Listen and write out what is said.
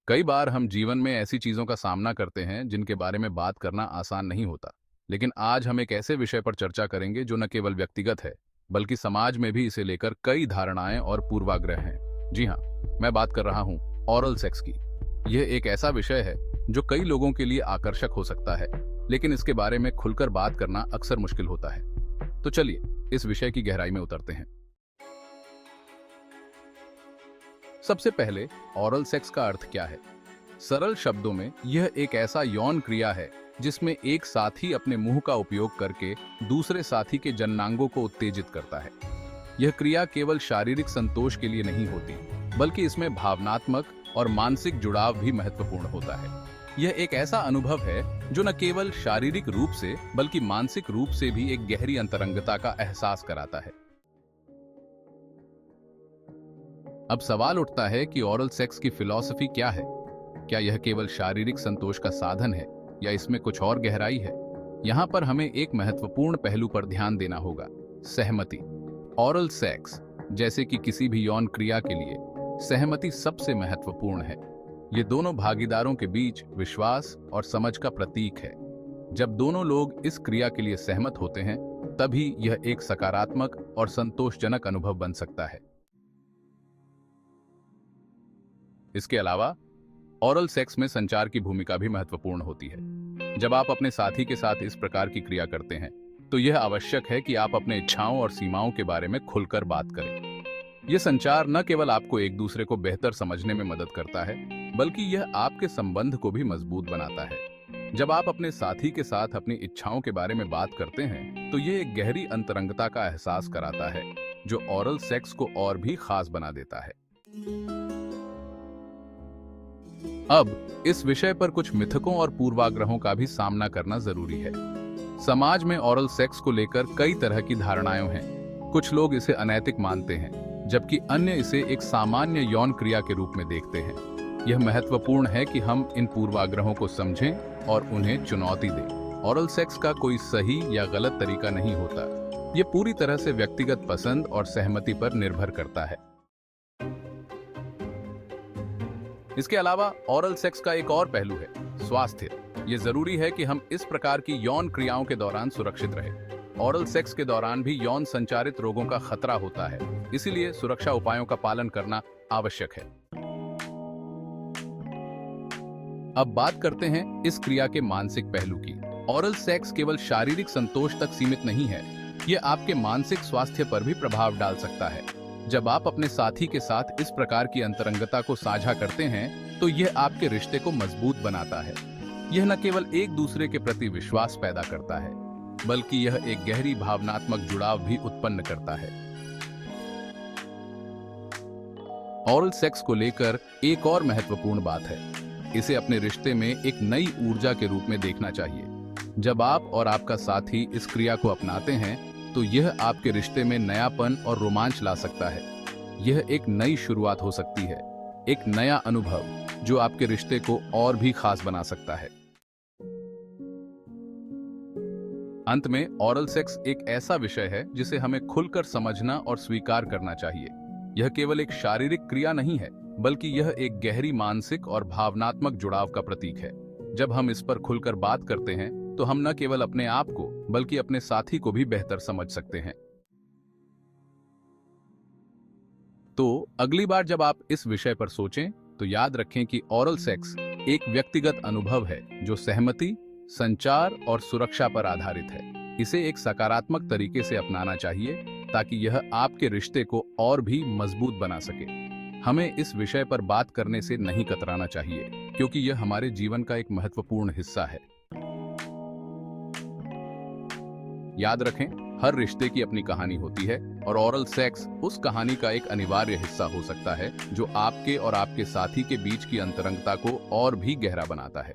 कई बार हम जीवन में ऐसी चीजों का सामना करते हैं जिनके बारे में बात करना आसान नहीं होता। लेकिन आज हम एक ऐसे विषय पर चर्चा करेंगे जो न केवल व्यक्तिगत है, बल्कि समाज में भी इसे लेकर कई धारणाएं और पूर्वाग्रह हैं। जी हाँ, मैं बात कर रहा हूँ ओरल सेक्स की। यह एक ऐसा विषय है जो कई लोगों के लिए आकर्षक हो सकता है, लेकिन इसके बारे में खुलकर बात करना अक्सर मुश्किल होता है। तो चलिए इस विषय की गहराई में उतरते हैं। सबसे पहले, ओरल सेक्स का अर्थ क्या है? सरल शब्दों में यह एक ऐसा यौन क्रिया है जिसमें एक साथी अपने मुंह का उपयोग करके दूसरे साथी के जननांगों को उत्तेजित करता है। यह क्रिया केवल शारीरिक संतोष के लिए नहीं होती, बल्कि इसमें भावनात्मक और मानसिक जुड़ाव भी महत्वपूर्ण होता है। यह एक ऐसा अनुभव है जो न केवल शारीरिक रूप से बल्कि मानसिक रूप से भी एक गहरी अंतरंगता का एहसास कराता है। अब सवाल उठता है कि ओरल सेक्स की फिलॉसफी क्या है? क्या यह केवल शारीरिक संतोष का साधन है या इसमें कुछ और गहराई है? यहाँ पर हमें एक महत्वपूर्ण पहलू पर ध्यान देना होगा: सहमति। ओरल सेक्स जैसे कि किसी भी यौन क्रिया के लिए सहमति सबसे महत्वपूर्ण है। ये दोनों भागीदारों के बीच विश्वास और समझ का प्रतीक है। जब दोनों लोग इस क्रिया के लिए सहमत होते हैं, तभी यह एक सकारात्मक और संतोषजनक अनुभव बन सकता है। इसके अलावा ओरल सेक्स में संचार की भूमिका भी महत्वपूर्ण होती है। जब आप अपने साथी के साथ इस प्रकार की क्रिया करते हैं, तो यह आवश्यक है कि आप अपने इच्छाओं और सीमाओं के बारे में खुलकर बात करें। यह संचार न केवल आपको एक दूसरे को बेहतर समझने में मदद करता है, बल्कि यह आपके संबंध को भी मजबूत बनाता है। जब आप अपने साथी के साथ अपनी इच्छाओं के बारे में बात करते हैं, तो यह एक गहरी अंतरंगता का एहसास कराता है, जो ओरल सेक्स को और भी खास बना देता है। अब इस विषय पर कुछ मिथकों और पूर्वाग्रहों का भी सामना करना जरूरी है। समाज में ओरल सेक्स को लेकर कई तरह की धारणाएं हैं। कुछ लोग इसे अनैतिक मानते हैं, जबकि अन्य इसे एक सामान्य यौन क्रिया के रूप में देखते हैं। यह महत्वपूर्ण है कि हम इन पूर्वाग्रहों को समझें और उन्हें चुनौती दें। ओरल सेक्स का कोई सही या गलत तरीका नहीं होता। यह पूरी तरह से व्यक्तिगत पसंद और सहमति पर निर्भर करता है। इसके अलावा ओरल सेक्स का एक और पहलू है स्वास्थ्य। ये जरूरी है कि हम इस प्रकार की यौन क्रियाओं के दौरान सुरक्षित रहें। ओरल सेक्स के दौरान भी यौन संचारित रोगों का खतरा होता है, इसीलिए सुरक्षा उपायों का पालन करना आवश्यक है। अब बात करते हैं इस क्रिया के मानसिक पहलू की। ओरल सेक्स केवल शारीरिक संतोष तक सीमित नहीं है, ये आपके मानसिक स्वास्थ्य पर भी प्रभाव डाल सकता है। जब आप अपने साथी के साथ इस प्रकार की अंतरंगता को साझा करते हैं, तो यह आपके रिश्ते को मजबूत बनाता है। यह न केवल एक दूसरे के प्रति विश्वास पैदा करता है, बल्कि यह एक गहरी भावनात्मक जुड़ाव भी उत्पन्न करता है। ओरल सेक्स को लेकर एक और महत्वपूर्ण बात है, इसे अपने रिश्ते में एक नई ऊर्जा के रूप में देखना चाहिए। जब आप और आपका साथी इस क्रिया को अपनाते हैं, तो यह आपके रिश्ते में नयापन और रोमांच ला सकता है। यह एक नई शुरुआत हो सकती है, एक नया अनुभव जो आपके रिश्ते को और भी खास बना सकता है। अंत में, ओरल सेक्स एक ऐसा विषय है जिसे हमें खुलकर समझना और स्वीकार करना चाहिए। यह केवल एक शारीरिक क्रिया नहीं है, बल्कि यह एक गहरी मानसिक और भावनात्मक जुड़ाव का प्रतीक है। जब हम इस पर खुलकर बात करते हैं, तो हम न केवल अपने आप को बल्कि अपने साथी को भी बेहतर समझ सकते हैं। तो अगली बार जब आप इस विषय पर सोचें, तो याद रखें कि ओरल सेक्स एक व्यक्तिगत अनुभव है जो सहमति, संचार और सुरक्षा पर आधारित है। इसे एक सकारात्मक तरीके से अपनाना चाहिए ताकि यह आपके रिश्ते को और भी मजबूत बना सके। हमें इस विषय पर बात करने से नहीं कतराना चाहिए, क्योंकि यह हमारे जीवन का एक महत्वपूर्ण हिस्सा है। याद रखें, हर रिश्ते की अपनी कहानी होती है और ओरल सेक्स उस कहानी का एक अनिवार्य हिस्सा हो सकता है जो आपके और आपके साथी के बीच की अंतरंगता को और भी गहरा बनाता है।